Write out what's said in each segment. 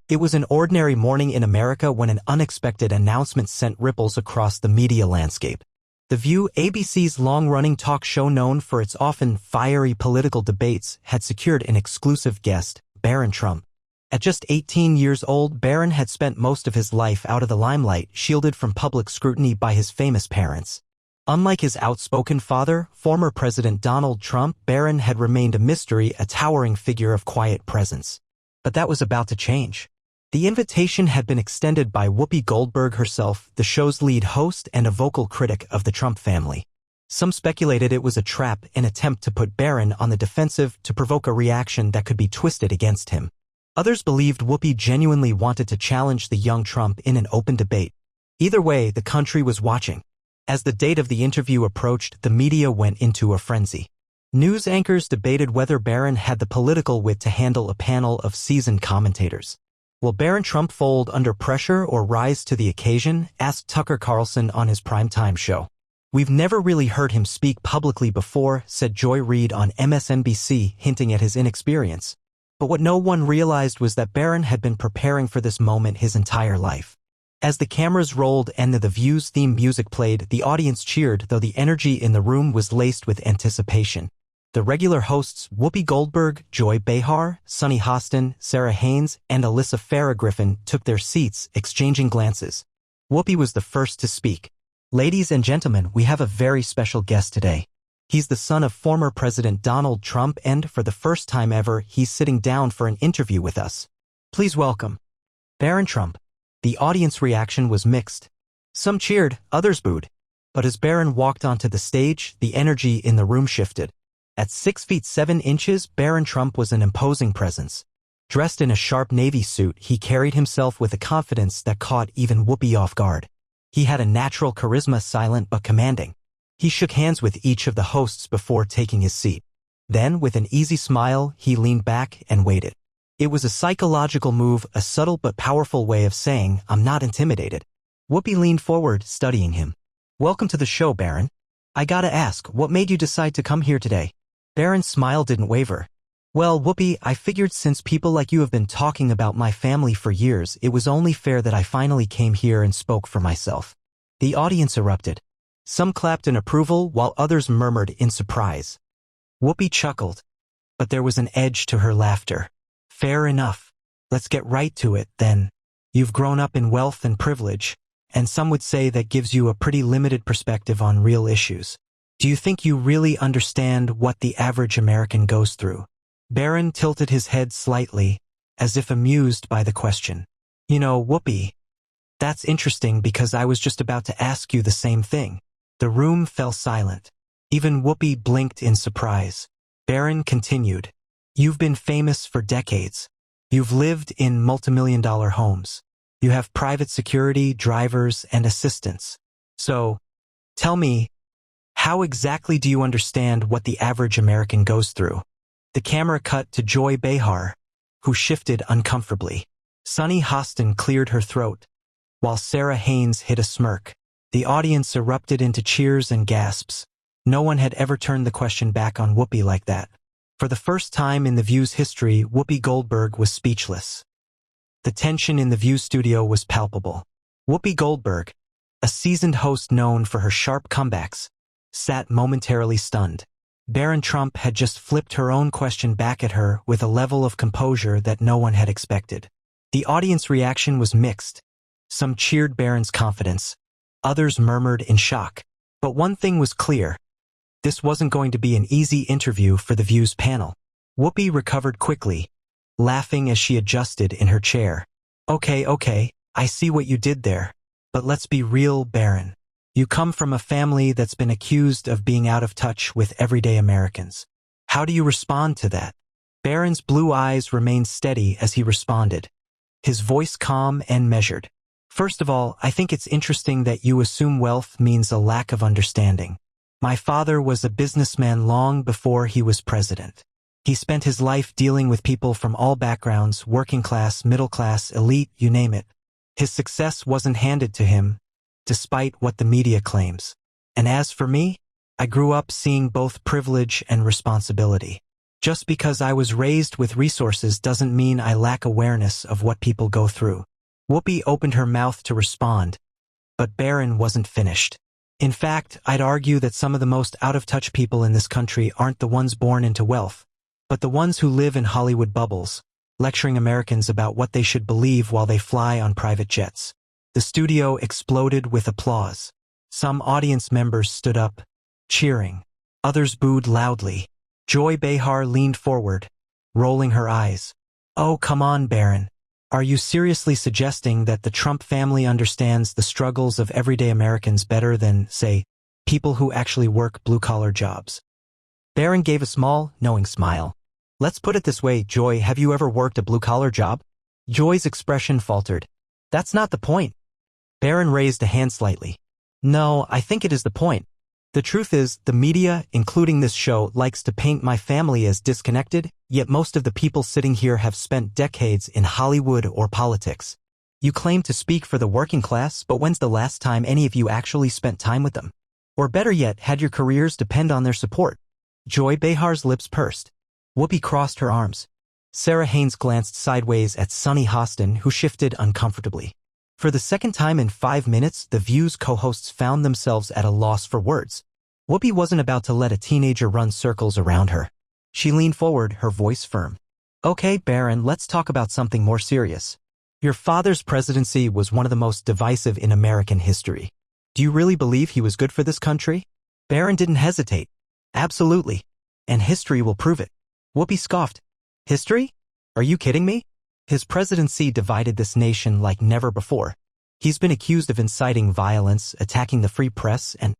It was an ordinary morning in America when an unexpected announcement sent ripples across the media landscape. The View, ABC's long-running talk show known for its often fiery political debates, had secured an exclusive guest, Barron Trump. At just 18 years old, Barron had spent most of his life out of the limelight, shielded from public scrutiny by his famous parents. Unlike his outspoken father, former President Donald Trump, Barron had remained a mystery, a towering figure of quiet presence. But that was about to change. The invitation had been extended by Whoopi Goldberg herself, the show's lead host and a vocal critic of the Trump family. Some speculated it was a trap, an attempt to put Barron on the defensive to provoke a reaction that could be twisted against him. Others believed Whoopi genuinely wanted to challenge the young Trump in an open debate. Either way, the country was watching. As the date of the interview approached, the media went into a frenzy. News anchors debated whether Barron had the political wit to handle a panel of seasoned commentators. Will Barron Trump fold under pressure or rise to the occasion? Asked Tucker Carlson on his primetime show. We've never really heard him speak publicly before, said Joy Reid on MSNBC, hinting at his inexperience. But what no one realized was that Barron had been preparing for this moment his entire life. As the cameras rolled and the View's theme music played, the audience cheered, though the energy in the room was laced with anticipation. The regular hosts, Whoopi Goldberg, Joy Behar, Sunny Hostin, Sarah Haynes, and Alyssa Farah Griffin, took their seats, exchanging glances. Whoopi was the first to speak. Ladies and gentlemen, we have a very special guest today. He's the son of former President Donald Trump, and for the first time ever, he's sitting down for an interview with us. Please welcome Barron Trump. The audience reaction was mixed. Some cheered, others booed. But as Barron walked onto the stage, the energy in the room shifted. At 6 feet 7 inches, Barron Trump was an imposing presence. Dressed in a sharp navy suit, he carried himself with a confidence that caught even Whoopi off guard. He had a natural charisma, silent but commanding. He shook hands with each of the hosts before taking his seat. Then, with an easy smile, he leaned back and waited. It was a psychological move, a subtle but powerful way of saying, "I'm not intimidated." Whoopi leaned forward, studying him. "Welcome to the show, Barron. I gotta ask, what made you decide to come here today?" Barron's smile didn't waver. "Well, Whoopi, I figured since people like you have been talking about my family for years, it was only fair that I finally came here and spoke for myself." The audience erupted. Some clapped in approval, while others murmured in surprise. Whoopi chuckled, but there was an edge to her laughter. "Fair enough. Let's get right to it, then. You've grown up in wealth and privilege, and some would say that gives you a pretty limited perspective on real issues. Do you think you really understand what the average American goes through?" Barron tilted his head slightly, as if amused by the question. "You know, Whoopi, that's interesting because I was just about to ask you the same thing." The room fell silent. Even Whoopi blinked in surprise. Barron continued, "You've been famous for decades. You've lived in multimillion-dollar homes. You have private security, drivers, and assistants. So, tell me, how exactly do you understand what the average American goes through?" The camera cut to Joy Behar, who shifted uncomfortably. Sunny Hostin cleared her throat, while Sarah Haynes hid a smirk. The audience erupted into cheers and gasps. No one had ever turned the question back on Whoopi like that. For the first time in The View's history, Whoopi Goldberg was speechless. The tension in The View studio was palpable. Whoopi Goldberg, a seasoned host known for her sharp comebacks, sat momentarily stunned. Barron Trump had just flipped her own question back at her with a level of composure that no one had expected. The audience reaction was mixed. Some cheered Barron's confidence. Others murmured in shock. But one thing was clear. This wasn't going to be an easy interview for The View's panel. Whoopi recovered quickly, laughing as she adjusted in her chair. Okay, I see what you did there. But let's be real, Barron. You come from a family that's been accused of being out of touch with everyday Americans. How do you respond to that?" Barron's blue eyes remained steady as he responded, his voice calm and measured. "First of all, I think it's interesting that you assume wealth means a lack of understanding. My father was a businessman long before he was president. He spent his life dealing with people from all backgrounds, working class, middle class, elite, you name it. His success wasn't handed to him, despite what the media claims. And as for me, I grew up seeing both privilege and responsibility. Just because I was raised with resources doesn't mean I lack awareness of what people go through. Whoopi opened her mouth to respond, but Barron wasn't finished. In fact, I'd argue that some of the most out-of-touch people in this country aren't the ones born into wealth, but the ones who live in Hollywood bubbles, lecturing Americans about what they should believe while they fly on private jets. The studio exploded with applause. Some audience members stood up, cheering. Others booed loudly. Joy Behar leaned forward, rolling her eyes. Oh, come on, Barron. Are you seriously suggesting that the Trump family understands the struggles of everyday Americans better than, say, people who actually work blue-collar jobs? Barron gave a small, knowing smile. Let's put it this way, Joy, have you ever worked a blue-collar job? Joy's expression faltered. That's not the point. Barron raised a hand slightly. No, I think it is the point. The truth is, the media, including this show, likes to paint my family as disconnected, yet most of the people sitting here have spent decades in Hollywood or politics. You claim to speak for the working class, but when's the last time any of you actually spent time with them? Or better yet, had your careers depend on their support? Joy Behar's lips pursed. Whoopi crossed her arms. Sarah Haynes glanced sideways at Sunny Hostin, who shifted uncomfortably. For the second time in 5 minutes, the View's co-hosts found themselves at a loss for words. Whoopi wasn't about to let a teenager run circles around her. She leaned forward, her voice firm. Okay, Barron, let's talk about something more serious. Your father's presidency was one of the most divisive in American history. Do you really believe he was good for this country? Barron didn't hesitate. Absolutely. And history will prove it. Whoopi scoffed. History? Are you kidding me? His presidency divided this nation like never before. He's been accused of inciting violence, attacking the free press, and...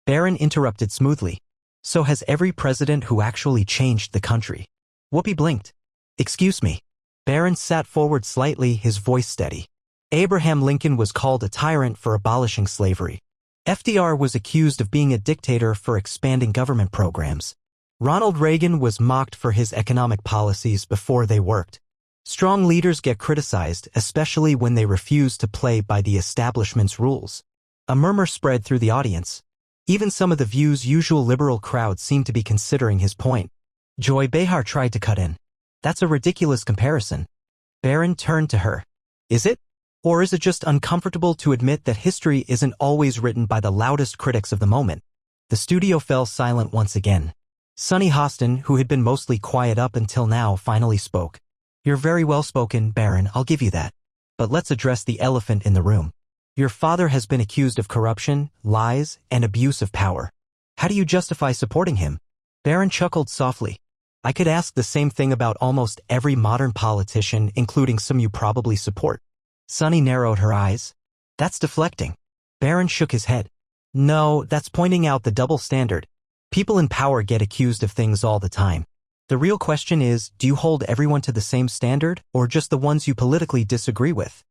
Barron interrupted smoothly. So has every president who actually changed the country. Whoopi blinked. Excuse me. Barron sat forward slightly, his voice steady. Abraham Lincoln was called a tyrant for abolishing slavery. FDR was accused of being a dictator for expanding government programs. Ronald Reagan was mocked for his economic policies before they worked. Strong leaders get criticized, especially when they refuse to play by the establishment's rules. A murmur spread through the audience. Even some of the View's usual liberal crowd seemed to be considering his point. Joy Behar tried to cut in. That's a ridiculous comparison. Barron turned to her. Is it? Or is it just uncomfortable to admit that history isn't always written by the loudest critics of the moment? The studio fell silent once again. Sunny Hostin, who had been mostly quiet up until now, finally spoke. You're very well spoken, Barron, I'll give you that. But let's address the elephant in the room. Your father has been accused of corruption, lies, and abuse of power. How do you justify supporting him? Barron chuckled softly. I could ask the same thing about almost every modern politician, including some you probably support. Sunny narrowed her eyes. That's deflecting. Barron shook his head. No, that's pointing out the double standard. People in power get accused of things all the time. The real question is, do you hold everyone to the same standard, or just the ones you politically disagree with?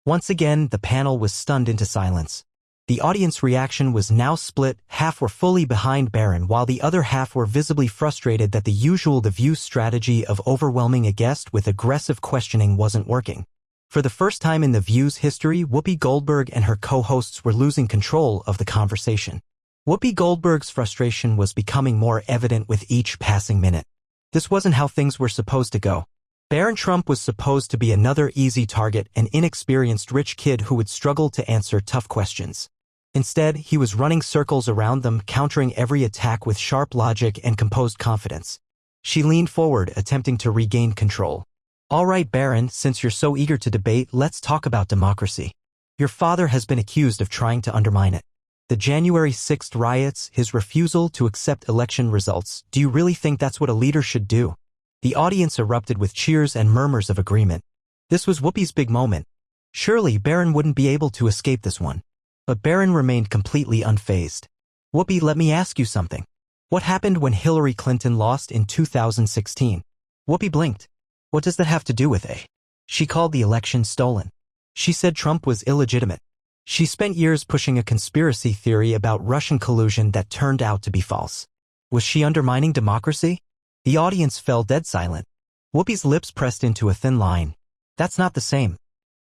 Once again, the panel was stunned into silence. The audience reaction was now split. Half were fully behind Barron, while the other half were visibly frustrated that The View's strategy of overwhelming a guest with aggressive questioning wasn't working. For the first time in The View's history, Whoopi Goldberg and her co-hosts were losing control of the conversation. Whoopi Goldberg's frustration was becoming more evident with each passing minute. This wasn't how things were supposed to go. Barron Trump was supposed to be another easy target, an inexperienced rich kid who would struggle to answer tough questions. Instead, he was running circles around them, countering every attack with sharp logic and composed confidence. She leaned forward, attempting to regain control. All right, Barron, since you're so eager to debate, let's talk about democracy. Your father has been accused of trying to undermine it. The January 6th riots, his refusal to accept election results, do you really think that's what a leader should do? The audience erupted with cheers and murmurs of agreement. This was Whoopi's big moment. Surely Barron wouldn't be able to escape this one. But Barron remained completely unfazed. Whoopi, let me ask you something. What happened when Hillary Clinton lost in 2016? Whoopi blinked. What does that have to do with it? She called the election stolen. She said Trump was illegitimate. She spent years pushing a conspiracy theory about Russian collusion that turned out to be false. Was she undermining democracy? The audience fell dead silent. Whoopi's lips pressed into a thin line. That's not the same.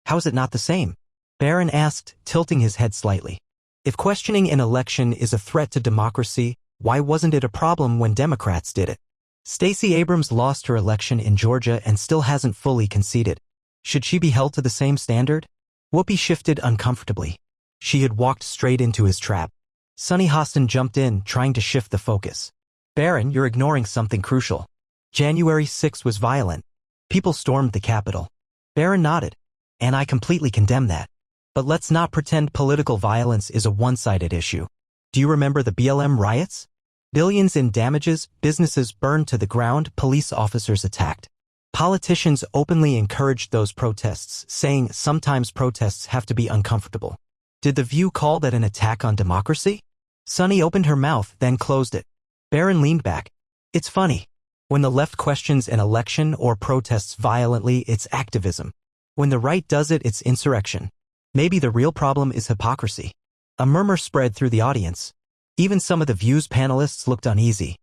How is it not the same? Barron asked, tilting his head slightly. If questioning an election is a threat to democracy, why wasn't it a problem when Democrats did it? Stacey Abrams lost her election in Georgia and still hasn't fully conceded. Should she be held to the same standard? Whoopi shifted uncomfortably. She had walked straight into his trap. Sunny Hostin jumped in, trying to shift the focus. Barron, you're ignoring something crucial. January 6 was violent. People stormed the Capitol. Barron nodded. And I completely condemn that. But let's not pretend political violence is a one-sided issue. Do you remember the BLM riots? Billions in damages, businesses burned to the ground, police officers attacked. Politicians openly encouraged those protests, saying sometimes protests have to be uncomfortable. Did The View call that an attack on democracy? Sunny opened her mouth, then closed it. Barron leaned back. It's funny. When the left questions an election or protests violently, it's activism. When the right does it, it's insurrection. Maybe the real problem is hypocrisy. A murmur spread through the audience. Even some of The View's panelists looked uneasy.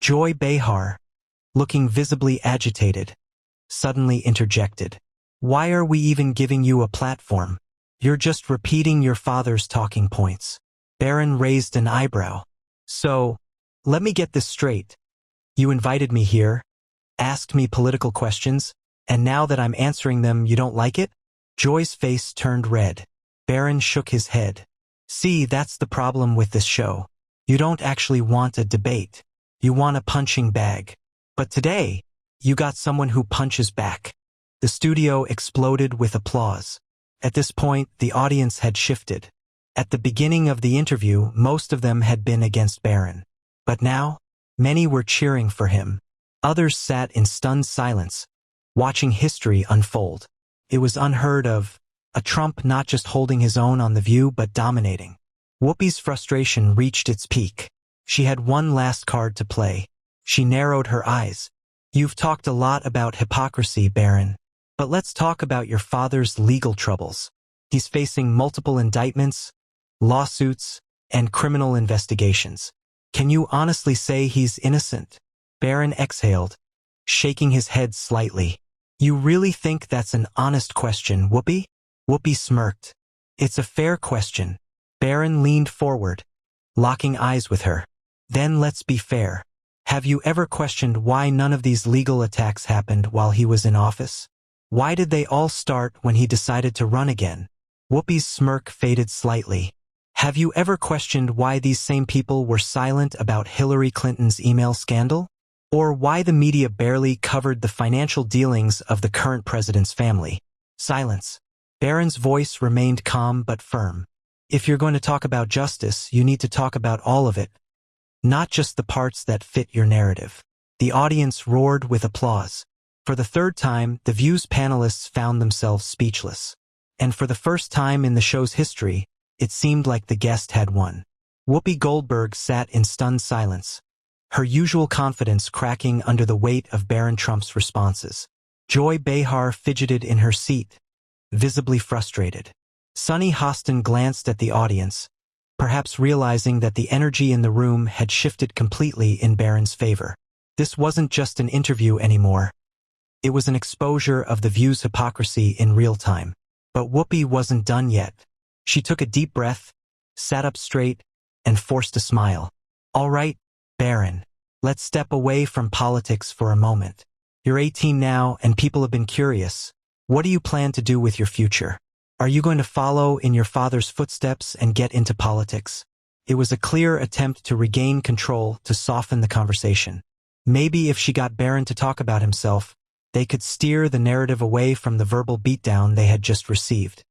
Joy Behar, looking visibly agitated, suddenly interjected. Why are we even giving you a platform? You're just repeating your father's talking points. Barron raised an eyebrow. So, let me get this straight. You invited me here, asked me political questions, and now that I'm answering them, you don't like it? Joy's face turned red. Barron shook his head. See, that's the problem with this show. You don't actually want a debate. You want a punching bag. But today, you got someone who punches back. The studio exploded with applause. At this point, the audience had shifted. At the beginning of the interview, most of them had been against Barron. But now, many were cheering for him. Others sat in stunned silence, watching history unfold. It was unheard of. A Trump not just holding his own on The View but dominating. Whoopi's frustration reached its peak. She had one last card to play. She narrowed her eyes. You've talked a lot about hypocrisy, Barron. But let's talk about your father's legal troubles. He's facing multiple indictments, lawsuits, and criminal investigations. Can you honestly say he's innocent? Barron exhaled, shaking his head slightly. You really think that's an honest question, Whoopi? Whoopi smirked. It's a fair question. Barron leaned forward, locking eyes with her. Then let's be fair. Have you ever questioned why none of these legal attacks happened while he was in office? Why did they all start when he decided to run again? Whoopi's smirk faded slightly. Have you ever questioned why these same people were silent about Hillary Clinton's email scandal? Or why the media barely covered the financial dealings of the current president's family? Silence. Barron's voice remained calm but firm. If you're going to talk about justice, you need to talk about all of it, not just the parts that fit your narrative. The audience roared with applause. For the third time, The View's panelists found themselves speechless. And for the first time in the show's history, it seemed like the guest had won. Whoopi Goldberg sat in stunned silence, her usual confidence cracking under the weight of Barron Trump's responses. Joy Behar fidgeted in her seat, visibly frustrated. Sunny Hostin glanced at the audience, perhaps realizing that the energy in the room had shifted completely in Barron's favor. This wasn't just an interview anymore. It was an exposure of The View's hypocrisy in real time. But Whoopi wasn't done yet. She took a deep breath, sat up straight, and forced a smile. All right, Barron, let's step away from politics for a moment. You're 18 now, and people have been curious. What do you plan to do with your future? Are you going to follow in your father's footsteps and get into politics? It was a clear attempt to regain control, to soften the conversation. Maybe if she got Barron to talk about himself, they could steer the narrative away from the verbal beatdown they had just received.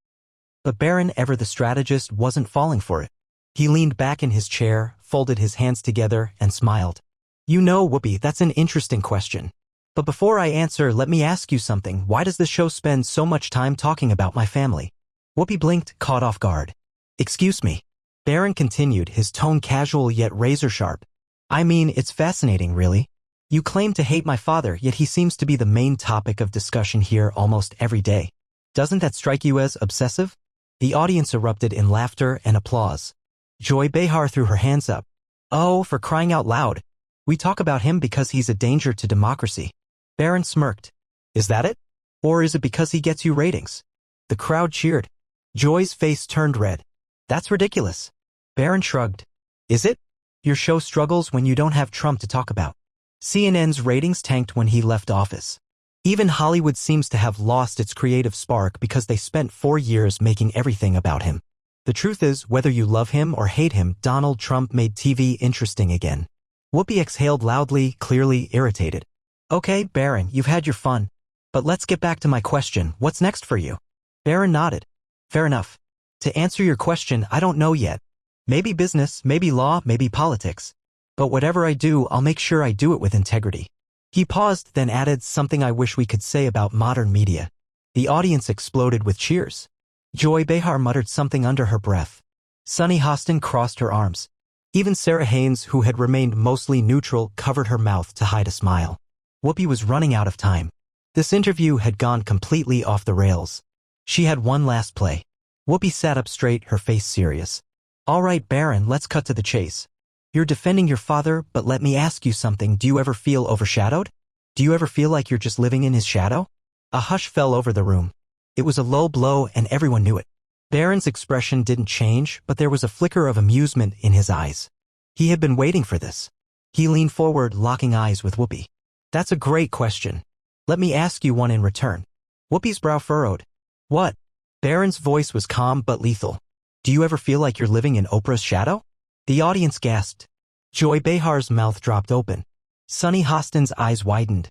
But Barron, ever the strategist, wasn't falling for it. He leaned back in his chair, folded his hands together, and smiled. You know, Whoopi, that's an interesting question. But before I answer, let me ask you something. Why does the show spend so much time talking about my family? Whoopi blinked, caught off guard. Excuse me. Barron continued, his tone casual yet razor-sharp. I mean, it's fascinating, really. You claim to hate my father, yet he seems to be the main topic of discussion here almost every day. Doesn't that strike you as obsessive? The audience erupted in laughter and applause. Joy Behar threw her hands up. Oh, for crying out loud. We talk about him because he's a danger to democracy. Barron smirked. Is that it? Or is it because he gets you ratings? The crowd cheered. Joy's face turned red. That's ridiculous. Barron shrugged. Is it? Your show struggles when you don't have Trump to talk about. CNN's ratings tanked when he left office. Even Hollywood seems to have lost its creative spark because they spent 4 years making everything about him. The truth is, whether you love him or hate him, Donald Trump made TV interesting again. Whoopi exhaled loudly, clearly irritated. Okay, Barron, you've had your fun. But let's get back to my question. What's next for you? Barron nodded. Fair enough. To answer your question, I don't know yet. Maybe business, maybe law, maybe politics. But whatever I do, I'll make sure I do it with integrity. He paused, then added something I wish we could say about modern media. The audience exploded with cheers. Joy Behar muttered something under her breath. Sunny Hostin crossed her arms. Even Sarah Haynes, who had remained mostly neutral, covered her mouth to hide a smile. Whoopi was running out of time. This interview had gone completely off the rails. She had one last play. Whoopi sat up straight, her face serious. All right, Barron, let's cut to the chase. You're defending your father, but let me ask you something. Do you ever feel overshadowed? Do you ever feel like you're just living in his shadow? A hush fell over the room. It was a low blow and everyone knew it. Barron's expression didn't change, but there was a flicker of amusement in his eyes. He had been waiting for this. He leaned forward, locking eyes with Whoopi. That's a great question. Let me ask you one in return. Whoopi's brow furrowed. What? Barron's voice was calm but lethal. Do you ever feel like you're living in Oprah's shadow? The audience gasped. Joy Behar's mouth dropped open. Sunny Hostin's eyes widened.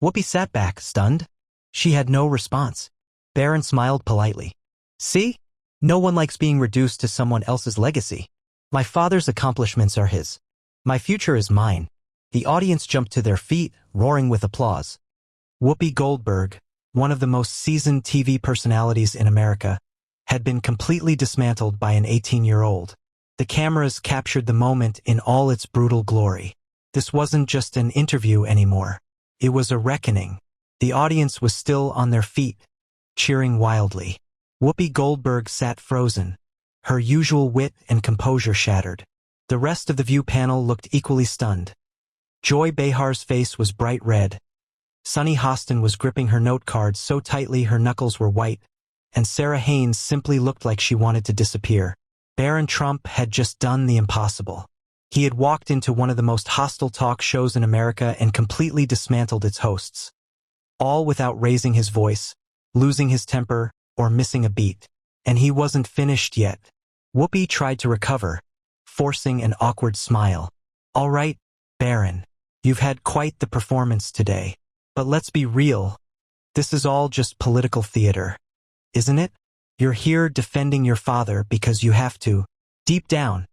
Whoopi sat back, stunned. She had no response. Barron smiled politely. See? No one likes being reduced to someone else's legacy. My father's accomplishments are his. My future is mine. The audience jumped to their feet, roaring with applause. Whoopi Goldberg, one of the most seasoned TV personalities in America, had been completely dismantled by an 18-year-old. The cameras captured the moment in all its brutal glory. This wasn't just an interview anymore. It was a reckoning. The audience was still on their feet, cheering wildly. Whoopi Goldberg sat frozen, her usual wit and composure shattered. The rest of the view panel looked equally stunned. Joy Behar's face was bright red. Sunny Hostin was gripping her note card so tightly her knuckles were white, and Sarah Haynes simply looked like she wanted to disappear. Barron Trump had just done the impossible. He had walked into one of the most hostile talk shows in America and completely dismantled its hosts. All without raising his voice, losing his temper, or missing a beat. And he wasn't finished yet. Whoopi tried to recover, forcing an awkward smile. All right, Barron, you've had quite the performance today. But let's be real. This is all just political theater, isn't it? You're here defending your father because you have to. Deep down,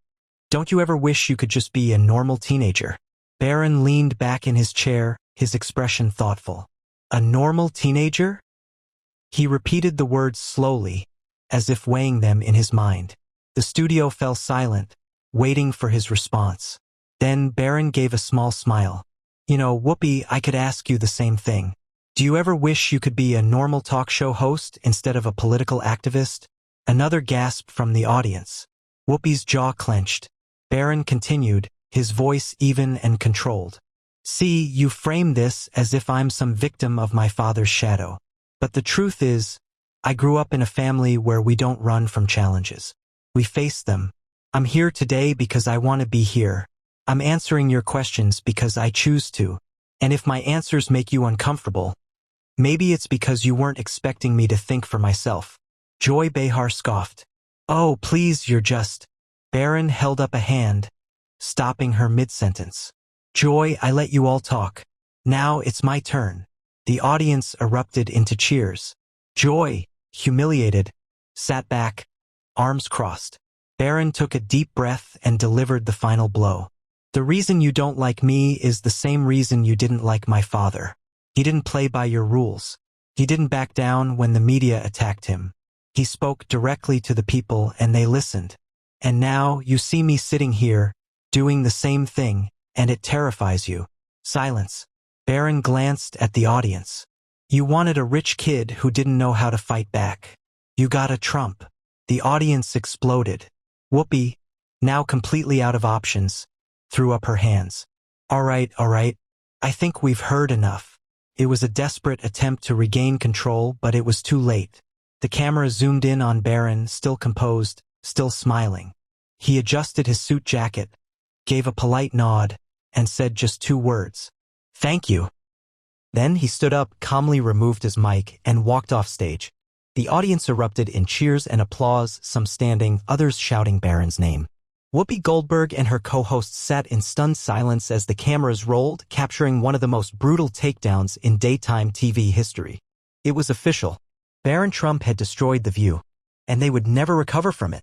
don't you ever wish you could just be a normal teenager? Barron leaned back in his chair, his expression thoughtful. A normal teenager? He repeated the words slowly, as if weighing them in his mind. The studio fell silent, waiting for his response. Then Barron gave a small smile. You know, Whoopi, I could ask you the same thing. Do you ever wish you could be a normal talk show host instead of a political activist? Another gasp from the audience. Whoopi's jaw clenched. Barron continued, his voice even and controlled. See, you frame this as if I'm some victim of my father's shadow. But the truth is, I grew up in a family where we don't run from challenges. We face them. I'm here today because I want to be here. I'm answering your questions because I choose to. And if my answers make you uncomfortable, maybe it's because you weren't expecting me to think for myself. Joy Behar scoffed. Oh, please, you're just... Barron held up a hand, stopping her mid-sentence. Joy, I let you all talk. Now it's my turn. The audience erupted into cheers. Joy, humiliated, sat back, arms crossed. Barron took a deep breath and delivered the final blow. The reason you don't like me is the same reason you didn't like my father. He didn't play by your rules. He didn't back down when the media attacked him. He spoke directly to the people and they listened. And now you see me sitting here, doing the same thing, and it terrifies you. Silence. Barron glanced at the audience. You wanted a rich kid who didn't know how to fight back. You got a Trump. The audience exploded. Whoopi, now completely out of options, threw up her hands. All right. I think we've heard enough. It was a desperate attempt to regain control, but it was too late. The camera zoomed in on Barron, still composed, still smiling. He adjusted his suit jacket, gave a polite nod, and said just 2 words. Thank you. Then he stood up, calmly removed his mic, and walked off stage. The audience erupted in cheers and applause, some standing, others shouting Barron's name. Whoopi Goldberg and her co-hosts sat in stunned silence as the cameras rolled, capturing one of the most brutal takedowns in daytime TV history. It was official. Barron Trump had destroyed The View, and they would never recover from it.